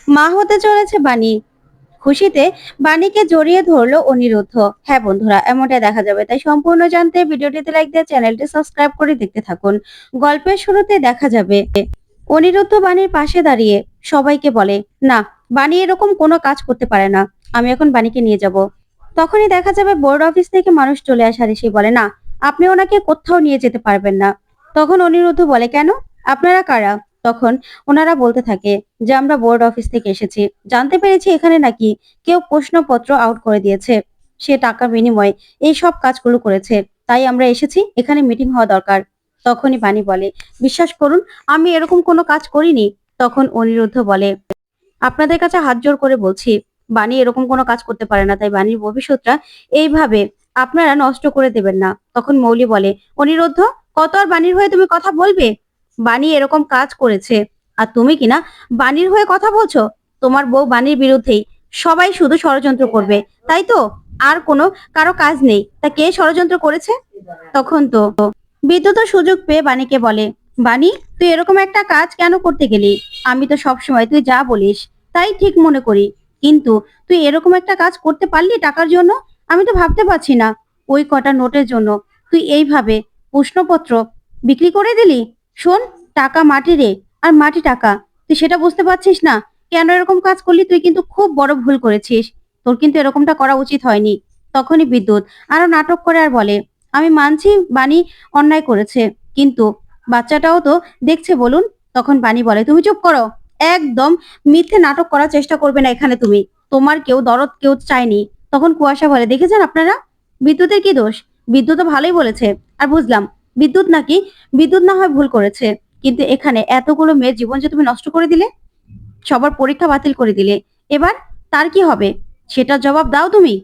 মা হতে চলেছে বাণী। খুশিতে বাণীকে জড়িয়ে ধরলো অনিরুদ্ধ। হ্যাঁ বন্ধুরা, এমনটাই দেখা যাবে। তাই সম্পূর্ণ জানতে ভিডিওটিতে লাইক দিয়ে চ্যানেলটি সাবস্ক্রাইব করে দেখতে থাকুন। গল্পের শুরুতে দেখা যাবে অনিরুদ্ধ বাণীর পাশে দাঁড়িয়ে সবাইকে বলে, না, বাণী এরকম কোনো কাজ করতে পারে না। আমি এখন বাণীকে নিয়ে যাব। তখনই দেখা যাবে বোর্ড অফিস থেকে মানুষ চলে আসে আর এসে বলে, না, আপনি ওনাকে কোথাও নিয়ে যেতে পারবেন না। তখন অনিরুদ্ধ বলে, কেন? আপনারা কারা? তখন ওনারা বলতে থাকে যে আমরা বোর্ড অফিস থেকে এসেছি, জানতে পেরেছি এখানে নাকি কেউ প্রশ্নপত্র আউট করে দিয়েছে, সে টাকার বিনিময়ে এই সব কাজগুলো করেছে, তাই আমরা এসেছি, এখানে মিটিং হওয়া দরকার। তখনই বাণী বলে, বিশ্বাস করুন, আমি এরকম কোনো কাজ করিনি। তখন অনিরুদ্ধ বলে, আপনাদের কাছে হাত জোড় করে বলছি, বাণী এরকম কোনো কাজ করতে পারে না, তাই বাণীর ভবিষ্যৎটা এইভাবে আপনারা নষ্ট করে দেবেন না। তখন মৌলি বলে, অনিরুদ্ধ, কত আর বাণীর হয়ে তুমি কথা বলবে? বাণী এরকম কাজ করেছে, আর তুমি কিনা বাণীর হয়ে কথা বলছো? তোমার বউ বাণীর বিরুদ্ধেই সবাই শুধু ষড়যন্ত্র করবে, তাই তো? আর কোনো কারো কাজ নেই, তা কে ষড়যন্ত্র করেছে? তখন তো বিদ্যুৎ সুযোগ পেয়ে বাণীকে বলে, বাণী, তুই এরকম একটা কাজ কেন করতে গেলি? আমি তো সব সময় তুই যা বলিস তাই ঠিক মনে করি, কিন্তু তুই এরকম একটা কাজ করতে পারলি টাকার জন্য? আমি তো ভাবতে পারছি না, ওই কটা নোটের জন্য তুই এইভাবে প্রশ্নপত্র বিক্রি করে দিলি। শোন, টাকা মাটি রে, আর মাটি টাকা, তুই সেটা বুঝতে পারছিস না? কেন এরকম কাজ করলি? তুই কিন্তু খুব বড় ভুল করেছিস, তোর কিন্তু এরকমটা করা উচিত হয়নি। তখনই বিদ্যুৎ আরো নাটক করে আর বলে, আমি মানছি বাণী অন্যায় করেছে, কিন্তু বাচ্চাটাও তো দেখছে, বলুন। তখন বাণী বলে, তুমি চুপ করো, একদম মিথ্যে নাটক করার চেষ্টা করবে না এখানে তুমি, তোমার কেউ দরদ কেউ চায়নি। তখন কুয়াশা বলে, দেখেছেন আপনারা, বিদ্যুতের কি দোষ? বিদ্যুৎ তো ভালোই বলেছে। আর বুঝলাম বিদ্যুৎ নাকি, বিদ্যুৎ না হয় ভুল করেছে, কিন্তু এখানে এতগুলো মেয়ের জীবন যে তুমি নষ্ট করে দিলে, সবার পরীক্ষা বাতিল করে দিলে, এবার তার কি হবে সেটার জবাব দাও তুমি।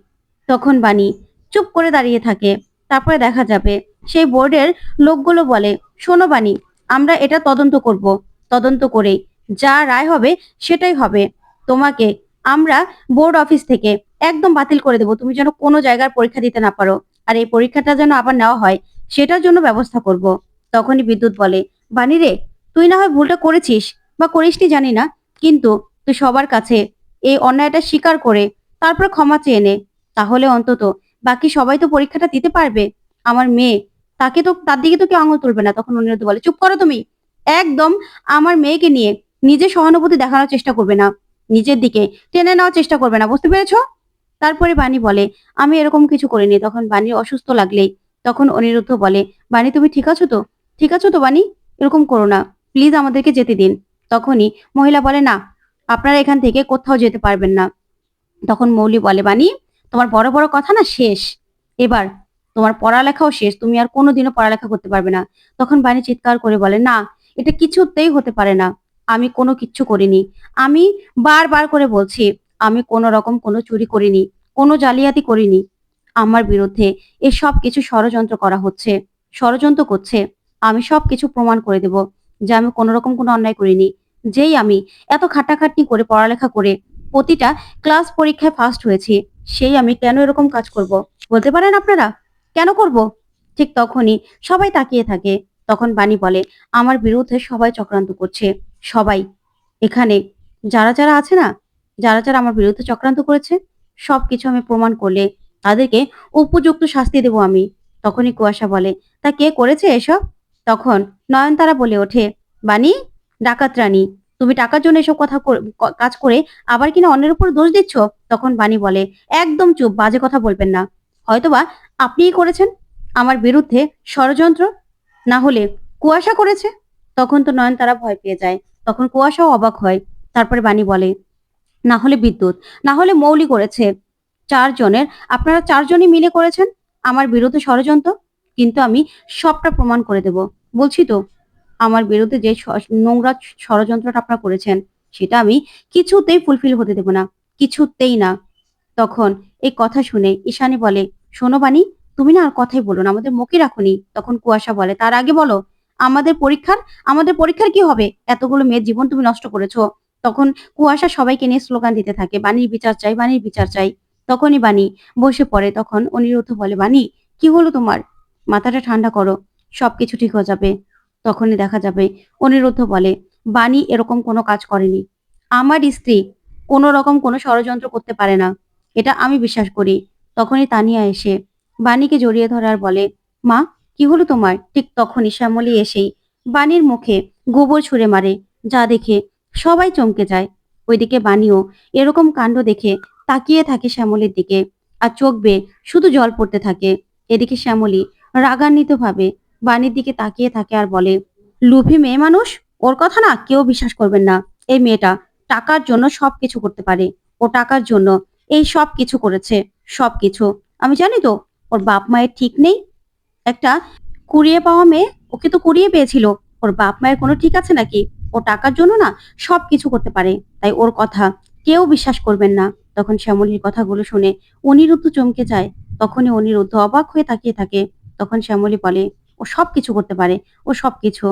তখন বাণী চুপ করে দাঁড়িয়ে থাকে। তারপরে দেখা যাবে সেই বোর্ডের লোকগুলো বলে, শোনো বাণী, আমরা এটা তদন্ত করব, তদন্ত করে যা রায় হবে সেটাই হবে। তোমাকে আমরা বোর্ড অফিস থেকে একদম বাতিল করে দেবো, তুমি যেন কোনো জায়গার পরীক্ষা দিতে না পারো, আর এই পরীক্ষাটা যেন আবার নেওয়া হয় সেটার জন্য ব্যবস্থা করব। তখনই বিদ্যুৎ বলে, বাণী রে, তুই না হয় ভুলটা করেছিস বা করিসনি জানি না, কিন্তু তুই সবার কাছে এই অন্যায়টা স্বীকার করে তারপর ক্ষমা চেয়ে নে, তাহলে অন্তত বাকি সবাই তো পরীক্ষাটা দিতে পারবে। আমার মেয়ে, তাকে তো, তার দিকে তো কেউ আঙুল তুলবে না। তখন অনিরুদ্ধ বলে, চুপ করো তুমি, একদম আমার মেয়েকে নিয়ে নিজে সহানুভূতি দেখানোর চেষ্টা করবে না, নিজের দিকে টেনে নেওয়ার চেষ্টা করবে না, বুঝতে পেরেছো? তারপরে বাণী বলে, আমি এরকম কিছু করিনি। তখন বাণীর অসুস্থ লাগলেই তখন অনিরুদ্ধ বলে, বাণী তুমি ঠিক আছো তো? ঠিক আছো তো বাণী? এরকম করো না, প্লিজ আমাদেরকে যেতে দিন। তখনই মহিলা বলে, না, আপনারা এখান থেকে কোথাও যেতে পারবেন না। তখন মৌলি বলে, বাণী, তোমার বড় বড় কথা না শেষ, এবার তোমার পড়ালেখাও শেষ, তুমি আর কোনোদিনও পড়ালেখা করতে পারবে না। তখন বাণী চিৎকার করে বলে, না, এটা কিছুতেই হতে পারে না, আমি কোনো কিচ্ছু করিনি। আমি বারবার করে বলছি, আমি কোনো রকম কোনো চুরি করিনি, কোনো জালিয়াতি করিনি। আমার বিরুদ্ধে এসব কিছু ষড়যন্ত্র করা হচ্ছে, ষড়যন্ত্র করছে। আমি সব কিছু প্রমাণ করে দেব যে আমি কোনো রকম কোনো অন্যায় করিনি। যেই আমি এত খাটাখাটনি করে পড়ালেখা করে প্রতিটা ক্লাস পরীক্ষায় ফার্স্ট হয়েছি, সেই আমি কেন এরকম কাজ করব? বলতে পারেন আপনারা, কেন করব? ঠিক তখনই সবাই তাকিয়ে থাকে। তখন বাণী বলে, আমার বিরুদ্ধে সবাই চক্রান্ত করছে, সবাই এখানে যারা যারা আছে না, যারা যারা আমার বিরুদ্ধে চক্রান্ত করেছে, সবকিছু আমি প্রমাণ করলে তাদেরকে উপযুক্ত শাস্তি দেব আমি। তখনই কুয়াশা বলে, তা কে করেছে এসব? তখন নয়নতারা বলে ওঠে, বাণী, ডাকাত রানী, তুমি টাকার জন্য এসব কাজ করে আবার কিনা অন্যের উপর দোষ দিচ্ছ। তখন বাণী বলে, একদম চুপ, বাজে কথা বলবেন না। হয়তোবা আপনিই করেছেন আমার বিরুদ্ধে ষড়যন্ত্র, না হলে কুয়াশা করেছে। তখন তো নয়নতারা ভয় পেয়ে যায়, তখন কুয়াশাও অবাক হয়। তারপরে বাণী বলে, না হলে বিদ্যুৎ, না হলে মৌলি করেছে। চারজনের, আপনারা চারজনই মিলে করেছেন আমার বিরুদ্ধে ষড়যন্ত্র, কিন্তু আমি সবটা প্রমাণ করে দেব। বলছি তো, আমার বিরুদ্ধে যে নোংরা ষড়যন্ত্রটা আপনারা করেছেন, সেটা আমি কিছুতেই ফুলফিল হতে দেব না, কিছুতেই না। তখন এই কথা শুনে ঈশানী বলে, শোনো বাণী, তুমি না আর কথাই বলো না, আমাদের মুখে রাখুনি। তখন কুয়াশা বলে, তার আগে বলো, আমাদের পরীক্ষার, আমাদের পরীক্ষার কি হবে? এতগুলো মেয়ের জীবন তুমি নষ্ট করেছো। তখন কুয়াশা সবাইকে নিয়ে স্লোগান দিতে থাকে, বাণীর বিচার চাই, বাণীর বিচার চাই। তখনই বাণী বসে পড়ে। তখন অনিরুদ্ধ বলে, বাণী, কি হলো তোমার? মাথাটা ঠান্ডা করো, সবকিছু ঠিক হয়ে যাবে। তখনই দেখা যাবে অনিরুদ্ধ বলে, বাণী এরকম কোনো কাজ করেনি, আমার স্ত্রী কোনো রকম কোনো ষড়যন্ত্র করতে পারে না, এটা আমি বিশ্বাস করি। তখনই তানিয়া এসে বাণীকে জড়িয়ে ধরে আর বলে, মা কি হলো তোমার? ঠিক তখনই শ্যামলী এসেই বাণীর মুখে গোবর ছুঁড়ে মারে, যা দেখে সবাই চমকে যায়। ওইদিকে বাণীও এরকম কাণ্ড দেখে তাকিয়ে থাকে শ্যামলীর দিকে, আর চোখ বেয়ে শুধু জল পড়তে থাকে। এদিকে শ্যামলী রাগান্বিত ভাবে বাণীর দিকে তাকিয়ে থাকে আর বলে, লুভি মেয়ে মানুষ, ওর কথা না কেউ বিশ্বাস করবেন না। এই মেয়েটা টাকার জন্য সবকিছু করতে পারে। ও টাকার জন্য এই সব কিছু করেছে, সবকিছু। আমি জানি তো ওর বাপ মায়ের ঠিক নেই। একটা কুড়িয়ে পাওয়া মেয়ে, ওকে তো কুড়িয়ে পেয়েছিল। ওর বাপ মায়ের কোনো ঠিক আছে নাকি? ও টাকার জন্য না সবকিছু করতে পারে, তাই ওর কথা কেউ বিশ্বাস করবেন না। তখন শ্যামলীর কথাগুলো শুনে অনিরুদ্ধ চমকে যায়। তখনই অনিরুদ্ধ অবাক হয়ে তাকিয়ে থাকে। তখন শ্যামলী বলে, ও সবকিছু করতে পারে, ও সবকিছু।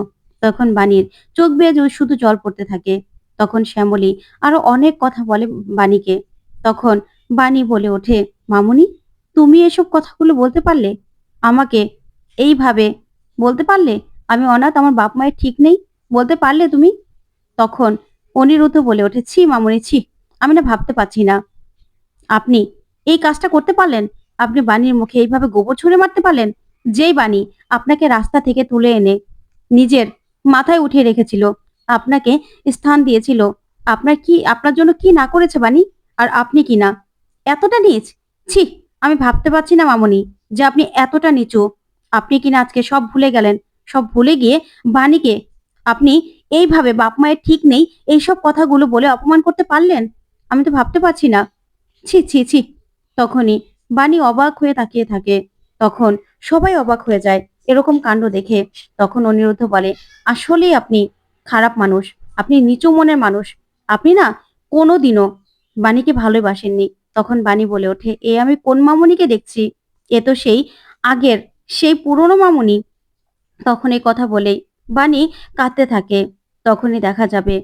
তখন বাণীর চোখ বেয়ে শুধু জল পড়তে থাকে। তখন শ্যামলী আরো অনেক কথা বলে বাণীকে। তখন বাণী বলে ওঠে, মামুনি, তুমি এসব কথাগুলো বলতে পারলে আমাকে? এইভাবে বলতে পারলে আমি অনাথ, আমার বাপ মায়ের ঠিক নেই? বলতে পারলে তুমি? তখন অনিরুদ্ধ বলে ওঠে, ছি মামুনি ছি, আমি না ভাবতে পারছি না আপনি এই কাজটা করতে পারলেন। আপনি বাণীর মুখে এইভাবে গোবর ছুঁড়ে মারতে পারলেন? যেই বাণী আপনাকে রাস্তা থেকে তুলে এনে নিজের মাথায় উঠিয়ে রেখেছিল, আপনাকে স্থান দিয়েছিল, আপনার জন্য কি না করেছে বাণী? আর আপনি কি না এতটা নীচ? ছি, আমি ভাবতে পারছি না মামুনি যে আপনি এতটা নিচু। আপনি কিনা আজকে সব ভুলে গেলেন। সব ভুলে গিয়ে বাণীকে আপনি এইভাবে বাপ মায়ের ঠিক নেই এইসব কথাগুলো বলে অপমান করতে পারলেন? আমি তো ভাবতে পারছি না। ছি ছি ছি। তখনই বাণী অবাক হয়ে তাকিয়ে থাকে। তখন সবাই অবাক হয়ে যায় এরকম কাণ্ড দেখে। তখন অনিরুদ্ধ বলে, আসলেই আপনি খারাপ মানুষ, আপনি নিচু মনের মানুষ। আপনি না কোনোদিনও বাণীকে ভালোবাসেননি। তখন বাণী বলে ওঠে, এ আমি কোন মামুনিকে দেখছি? এ তো সেই আগের, সেই পুরনো মামুনি। তখন এই কথা বলেই বাণী কাঁদতে থাকে। তখনই দেখা যাবে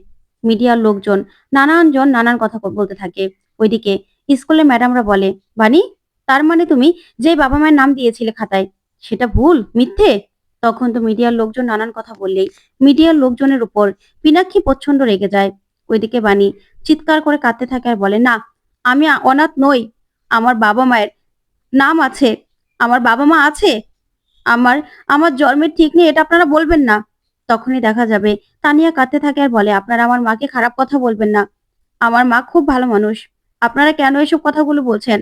মিডিয়ার লোকজন নানানজন নানান কথা বলতে থাকে। ওইদিকে স্কুলের ম্যাডামরা বলে, বাণী, তার মানে তুমি যেই বাবা মায়ের নাম দিয়েছিলে খাতায় সেটা ভুল, মিথ্যে? তখন তো মিডিয়ার লোকজন নানান কথা বললেই মিডিয়ার লোকজনের উপর পিনাক্ষী প্রচন্ড রেগে যায়। ওইদিকে বাণী চিৎকার করে কাঁদতে থাকে আর বলে, না, আমি অনাথ নই। আমার বাবা মায়ের নাম আছে, আমার বাবা মা আছে। আমার আমার জন্মের ঠিক নেই এটা আপনারা বলবেন না। তখনই দেখা যাবে তানিয়া কাঁদতে থাকে আর বলে, আপনারা আমার মাকে খারাপ কথা বলবেন না। আমার মা খুব ভালো মানুষ। আপনারা কেন এসব কথাগুলো বলছেন?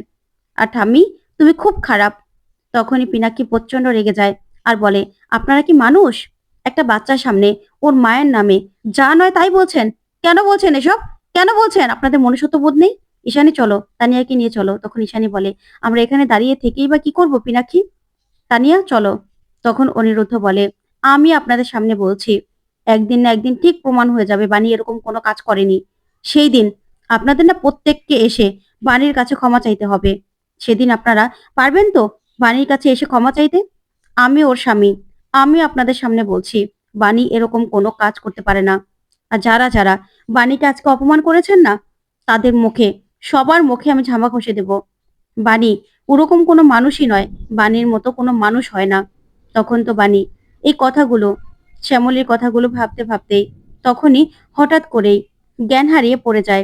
আর ঠাম্মি, তুমি খুব খারাপ। তখনই পিনাকি প্রচন্ড রেগে যায় আর বলে, আপনারা কি মানুষ? একটা বাচ্চার সামনে ওর মায়ের নামে যা নয় তাই বলছেন? কেন বলছেন এসব? কেন বলছেন? আপনাদের মনুষ্যত্ব বোধ নেই? ঈশানী চলো, তানিয়াকে নিয়ে চলো। তখন ঈশানী বলে, আমরা এখানে দাঁড়িয়ে থেকেই বা কি করবো পিনাক্ষী? তানিয়া চলো। তখন অনিরুদ্ধ বলে, আমি আপনাদের সামনে বলছি, একদিন না একদিন ঠিক প্রমাণ হয়ে যাবে বাণী এরকম কোনো কাজ করেনি। সেই দিন আপনাদের না প্রত্যেককে এসে বাণীর কাছে ক্ষমা চাইতে হবে। সেদিন আপনারা পারবেন তো বাণীর কাছে এসে ক্ষমা চাইতে? আমি ওর স্বামী, আমি আপনাদের সামনে বলছি, বাণী এরকম কোনো কাজ করতে পারে না। আর যারা যারা বাণীকে আজকে অপমান করেছেন না, তাদের মুখে, সবার মুখে আমি ঝামা ঘষে দেব। বাণী ওরকম কোনো মানুষই নয়, বাণীর মতো কোনো মানুষ হয় না। তখন তো বাণী এই কথাগুলো, শ্যামলীর কথাগুলো ভাবতে ভাবতেই তখনই হঠাৎ করেই জ্ঞান হারিয়ে পড়ে যায়।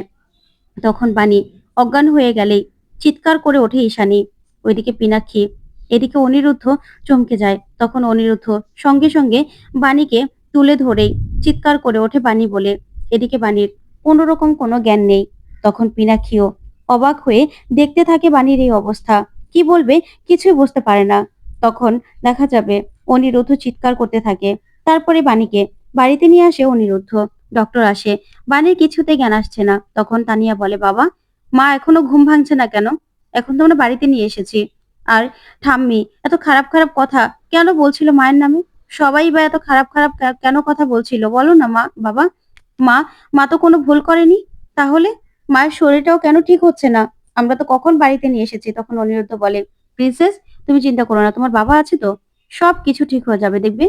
তখন বাণী অজ্ঞান হয়ে গেলেই চিৎকার করে ওঠে ঈশানী। ওইদিকে পিনাক্ষী, এদিকে অনিরুদ্ধ চমকে যায়। তখন অনিরুদ্ধ সঙ্গে সঙ্গে বাণীকে তুলে ধরেই চিৎকার করে ওঠে বাণী বলে। এদিকে বাণীর কোনোরকম কোনো জ্ঞান নেই। তখন পিনাক্ষীও অবাক হয়ে দেখতে থাকে বাণীর এই অবস্থা। কি বলবে কিছুই বুঝতে পারে না। তখন দেখা যাবে অনিরুদ্ধ চিৎকার করতে থাকে। তারপরে বাণীকে বাড়িতে নিয়ে আসে অনিরুদ্ধ। ডক্টর আসে, বাণীর কিছুতে জ্ঞান আসছে না। তখন তানিয়া বলে, বাবা, মা এখনো ঘুম ভাঙছে না কেন? এখন তো আমরা বাড়িতে নিয়ে এসেছি। আর ঠাম্মি এত খারাপ খারাপ কথা কেন বলছিল মায়ের নামে? সবাই বা এত খারাপ খারাপ কেন কথা বলছিল বলো না মা, বাবা? মা মা তো কোনো ভুল করেনি। তাহলে মায়ের শরীরটাও কেন ঠিক হচ্ছে না? আমরা তো কখন বাড়িতে নিয়ে এসেছি। তখন অনিরুদ্ধ বলে, প্রিন্সেস, তুমি চিন্তা করো না, তোমার বাবা আছে তো, সব কিছু ঠিক হয়ে যাবে দেখবে।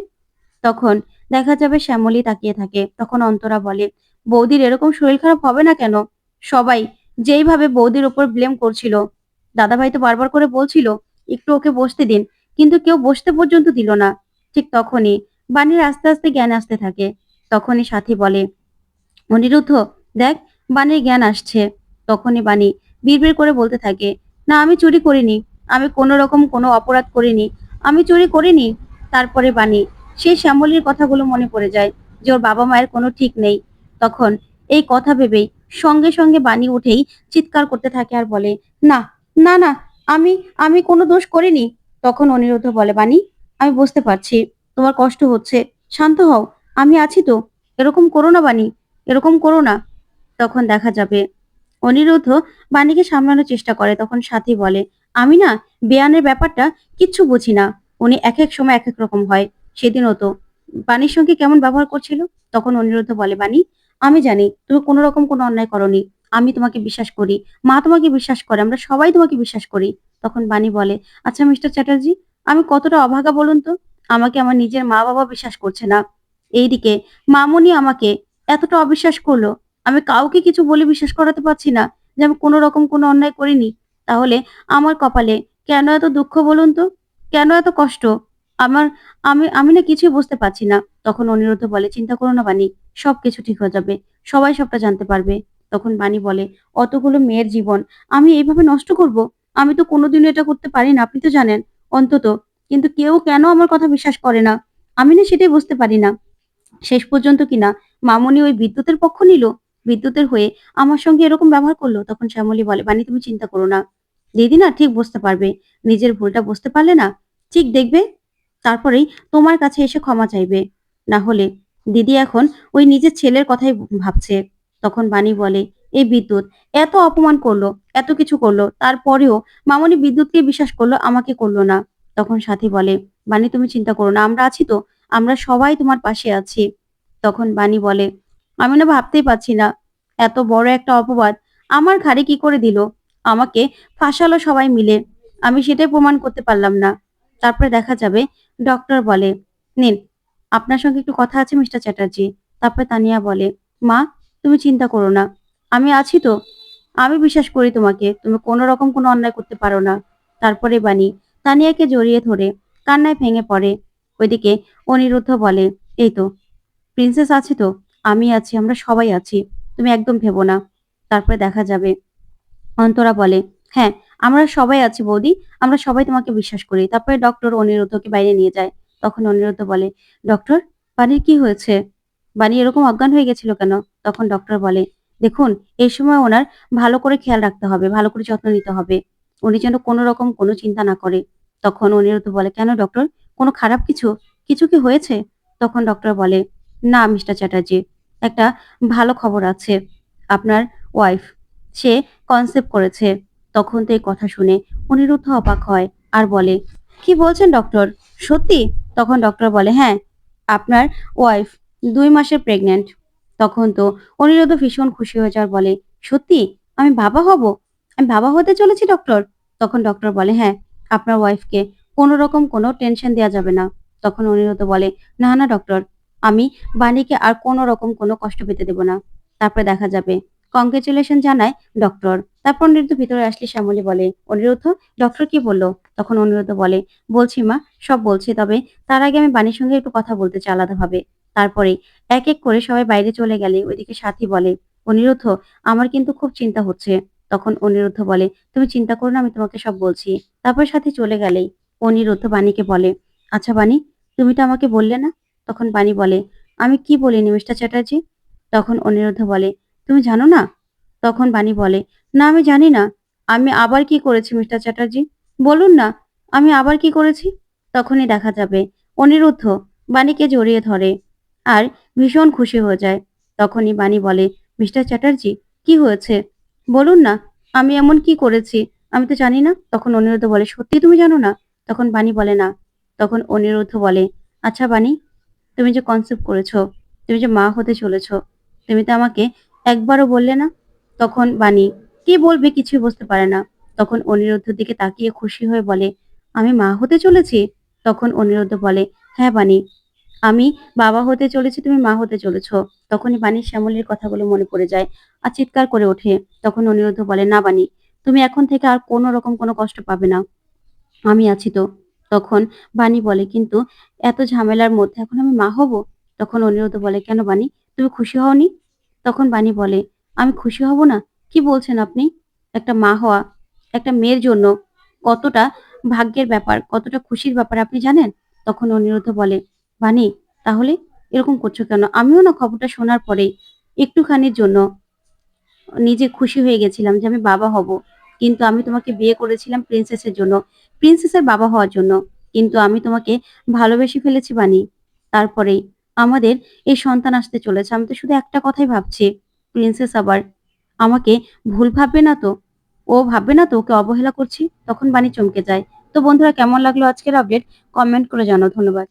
তখন দেখা যাবে শ্যামলী তাকিয়ে থাকে। তখন অন্তরা বলে, বৌদির এরকম শরীর খারাপ হবে না কেন? সবাই যেইভাবে বৌদির উপর ব্লেম করছিল, দাদাভাই তো বারবার করে বলছিল একটু ওকে বসতে দিন, কিন্তু কেউ বসতে পর্যন্ত দিল না। ঠিক তখনই বাণীর আস্তে আস্তে জ্ঞান আসতে থাকে। তখনই সাথী বলে, অনিরুদ্ধ, দেখ, বাণীর জ্ঞান আসছে। তখনই বাণী বিড়বিড় করে বলতে থাকে, না আমি চুরি করিনি, আমি কোনো রকম কোনো অপরাধ করিনি, আমি চুরি করিনি। তারপরে বাণী সেই শ্যামলীর কথাগুলো মনে পড়ে যায় যে ওর বাবা মায়ের কোনো ঠিক নেই। তখন এই কথা ভেবেই সঙ্গে সঙ্গে বাণী উঠেই চিৎকার করতে থাকে আর বলে, না, না, না, আমি আমি কোনো দোষ করিনি। তখন অনিরুদ্ধ বলে, বাণী আমি বুঝতে পারছি তোমার কষ্ট হচ্ছে, শান্ত হও, আমি আছি তো, এরকম করো না বাণী, এরকম করো না। তখন দেখা যাবে অনিরুদ্ধ বাণীকে সামলানোর চেষ্টা করে। তখন সাথী বলে, আমি না বেয়ানের ব্যাপারটা কিচ্ছু বুঝি না, উনি এক এক সময় এক এক রকম হয়। সেদিনও তো বাণীর সঙ্গে কেমন ব্যবহার করছিল। তখন অনিরুদ্ধ বলে, বাণী আমি জানি তুমি কোনো রকম কোনো অন্যায় করনি, আমি তোমাকে বিশ্বাস করি, মা তোমাকে বিশ্বাস করে, আমরা সবাই তোমাকে বিশ্বাস করি। তখন বাণী বলে, আচ্ছা মিস্টার চ্যাটার্জি, আমি কতটা অভাগা বলুন তো, আমাকে আমার নিজের মা বাবা বিশ্বাস করছে না, এইদিকে মামুনি আমাকে এতটা অবিশ্বাস করলো, আমি কাউকে কিছু বলে বিশ্বাস করাতে পারছি না যে আমি কোনো রকম কোনো অন্যায় করিনি। তাহলে আমার কপালে কেন এত দুঃখ বলুন তো? কেন এত কষ্ট? আমার আমি আমি না কিছুই বুঝতে পারছি না। তখন অনিরুদ্ধ বলে, চিন্তা করো না বাণী, সবকিছু ঠিক হয়ে যাবে। সবাই সবটা জানতে পারবে। তখন বাণী বলে, অতগুলো মেয়ের জীবন আমি এইভাবে নষ্ট করব? আমি তো কোনোদিনও এটা করতে পারি না, আপনি তো জানেন। অন্তত কিন্তু কেউ কেন আমার কথা বিশ্বাস করে না? আমি না সেটাই বুঝতে পারি না। শেষ পর্যন্ত কিনা মামুনি ওই বিদ্যুতের পক্ষ নিল, বিদ্যুতের হয়ে আমার সঙ্গে এরকম ব্যবহার করলো। তখন শ্যামলী বলে, বানি তুমি চিন্তা করো না, দিদি না ঠিক বুঝতে পারবে, নিজের ভুলটা বুঝতে পারলে না ঠিক দেখবে, তারপরেই তোমার কাছে এসে ক্ষমা চাইবে। না হলে দিদি এখন ওই নিজের ছেলের কথাই ভাবছে। তখন বাণী বলে, এই বিদ্যুৎ এত অপমান করলো, এত কিছু করলো, তারপরেও মামুনি বিদ্যুৎকে বিশ্বাস করলো, আমাকে করলো না। তখন সাথী বলে, বাণী তুমি চিন্তা করো না, আমরা আছি তো, আমরা সবাই তোমার পাশে আছি। তখন বাণী বলে, আমি না ভাবতেই পারছি না, এত বড় একটা অপবাদ আমার ঘাড়ে কি করে দিল, আমাকে ফাঁসালো সবাই মিলে, আমি সেটাই প্রমাণ করতে পারলাম না। তারপরে দেখা যাবে ডক্টর বলে, নিন, আপনার সঙ্গে একটু কথা আছে মিস্টার চ্যাটার্জি। তারপরে তানিয়া বলে, মা তুমি চিন্তা করো না, আমি আছি তো, আমি বিশ্বাস করি তোমাকে, তুমি কোনো রকম কোনো অন্যায় করতে পারো না। তারপরে বাণী তানিয়াকে জড়িয়ে ধরে কান্নায় ভেঙে পড়ে। ওইদিকে অনিরুদ্ধ বলে, এই তো প্রিন্সেস আছে তো, আমি আছি, আমরা সবাই আছি, তুমি একদম ভেবো না। তারপরে দেখা যাবে অন্তরা বলে, হ্যাঁ আমরা সবাই আছি বৌদি, আমরা সবাই তোমাকে বিশ্বাস করি। তারপরে ডক্টর অনিরুদ্ধকে বাইরে নিয়ে যায়। তখন অনিরুদ্ধ বলে, ডক্টর বাণীর কি হয়েছে, বাণী এরকম অজ্ঞান হয়ে গেছিল কেন? তখন ডক্টর বলে, দেখুন এই সময় ওনার ভালো করে খেয়াল রাখতে হবে, ভালো করে যত্ন নিতে হবে, উনি যেন কোনো রকম কোনো চিন্তা না করে। তখন অনিরুদ্ধ বলে, কেন ডক্টর, কোনো খারাপ কিছু, কিছু কি হয়েছে? তখন ডক্টর বলে, না মিস্টার চ্যাটার্জি, একটা ভালো খবর আছে, আপনার ওয়াইফ সে কনসেপ্ট করেছে। তখন তো এই কথা শুনে অনিরুদ্ধ অবাক হয় আর বলে, কি বলছেন ডক্টর, সত্যি? তখন ডক্টর বলে, হ্যাঁ, আপনার ওয়াইফ 2 মাসের প্রেগন্যান্ট। তখন তো অনিরুদ্ধ ভীষণ খুশি হয়ে যাওয়ার বলে, সত্যি আমি বাবা হব, আমি বাবা হতে চলেছি ডক্টর? তখন ডক্টর বলে, হ্যাঁ, আপনার ওয়াইফকে কোনো রকম কোনো টেনশন দেওয়া যাবে না। তখন অনিরুদ্ধ বলে, না না ডক্টর, আমি বাণীকে আর কোনো রকম কোনো কষ্ট পেতে দেব না। তারপরে দেখা যাবে কংগ্রেচুলেশন জানায় ডক্টর। তারপর অনিরুদ্ধ ভিতরে আসলে শ্যামলী বলে, অনিরুদ্ধ ডক্টর কি বললো? তখন অনিরুদ্ধ বলে, বলছি মা, সব বলছি, তবে তার আগে আমি বাণীর সঙ্গে একটু কথা বলতে চাই আলাদাভাবে। তারপরে এক এক করে সবাই বাইরে চলে গেলে ওইদিকে সাথী বলে, অনিরুদ্ধ আমার কিন্তু খুব চিন্তা হচ্ছে। তখন অনিরুদ্ধ বলে, তুমি চিন্তা করো না, আমি তোমাকে সব বলছি। তারপর সাথী চলে গেলেই অনিরুদ্ধ বাণীকে বলে, আচ্ছা বাণী, তুমি তো আমাকে বললে না। তখন বাণী বলে, আমি কি বলিনি মিস্টার চ্যাটার্জি? তখন অনিরুদ্ধ বলে, তুমি জানো না? তখন বাণী বলে, না আমি জানি না, আমি আবার কি করেছি মিস্টার চ্যাটার্জি, বলুন না, আমি আবার কি করেছি? তখনই দেখা যাবে অনিরুদ্ধ বাণীকে জড়িয়ে ধরে আর ভীষণ খুশি হয়ে যায়। তখনই বাণী বলে, মিস্টার চ্যাটার্জি কি হয়েছে, বলুন না, আমি এমন কি করেছি, আমি তো জানি না। তখন অনিরুদ্ধ বলে, সত্যি তুমি জানো না? তখন বাণী বলে, না। তখন অনিরুদ্ধ বলে, আচ্ছা বাণী, তুমি যে কনসেপ্ট করেছো, তুমি যে মা হতে চলেছো, তুমি তো আমাকে একবারও বললে না। তখন বাণী কি বলবে কিছুই বুঝতে পারে না। তখন অনিরুদ্ধের দিকে তাকিয়ে খুশি হয়ে বলে, আমি মা হতে চলেছি? তখন অনিরুদ্ধ বলে, হ্যাঁ বাণী, আমি বাবা হতে চলেছি, তুমি মা হতে চলেছো। তখনই বাণীর শ্যামলীর কথাগুলো মনে পড়ে যায় আর চিৎকার করে ওঠে। তখন অনিরুদ্ধ বলে, না বাণী, তুমি এখন থেকে আর কোনো রকম কোনো কষ্ট পাবে না, আমি আছি তো। তখন বাণী বলে, কিন্তু এত ঝামেলার মধ্যে এখন আমি মা হব? তখন অনিরুদ্ধ বলে, কেন বাণী, তুমি খুশি হওনি? তখন বাণী বলে, আমি খুশি হব না? কি বলছেন আপনি? একটা মা হওয়া, একটা মেয়ের জন্য কতটা ভাগ্যের ব্যাপার, কতটা খুশির ব্যাপার আপনি জানেন?" তখন অনিরুদ্ধ বলে, "বানি, তাহলে এরকম করছো কেন? আমিও না খবরটা শোনার পরেই একটুখানির জন্য নিজে খুশি হয়ে গেছিলাম যে আমি বাবা হব। কিন্তু আমি তোমাকে বিয়ে করেছিলাম প্রিন্সেসের জন্য। প্রিন্সেসের বাবা হওয়ার জন্য। কিন্তু আমি তোমাকে ভালোবেসে ফেলেছি বানি। তারপরেই আমাদের এই সন্তান আসতে চলেছে। আমি তো শুধু একটা কথাই ভাবছি, প্রিন্সেস আবার আমাকে ভুল ভাববে না তো? ও ভাববে না তো ওকে অবহেলা করছি?" তখন বানি চমকে যায়। তো বন্ধুরা, কেমন লাগলো আজকের আপডেট? কমেন্ট করে জানাও। ধন্যবাদ।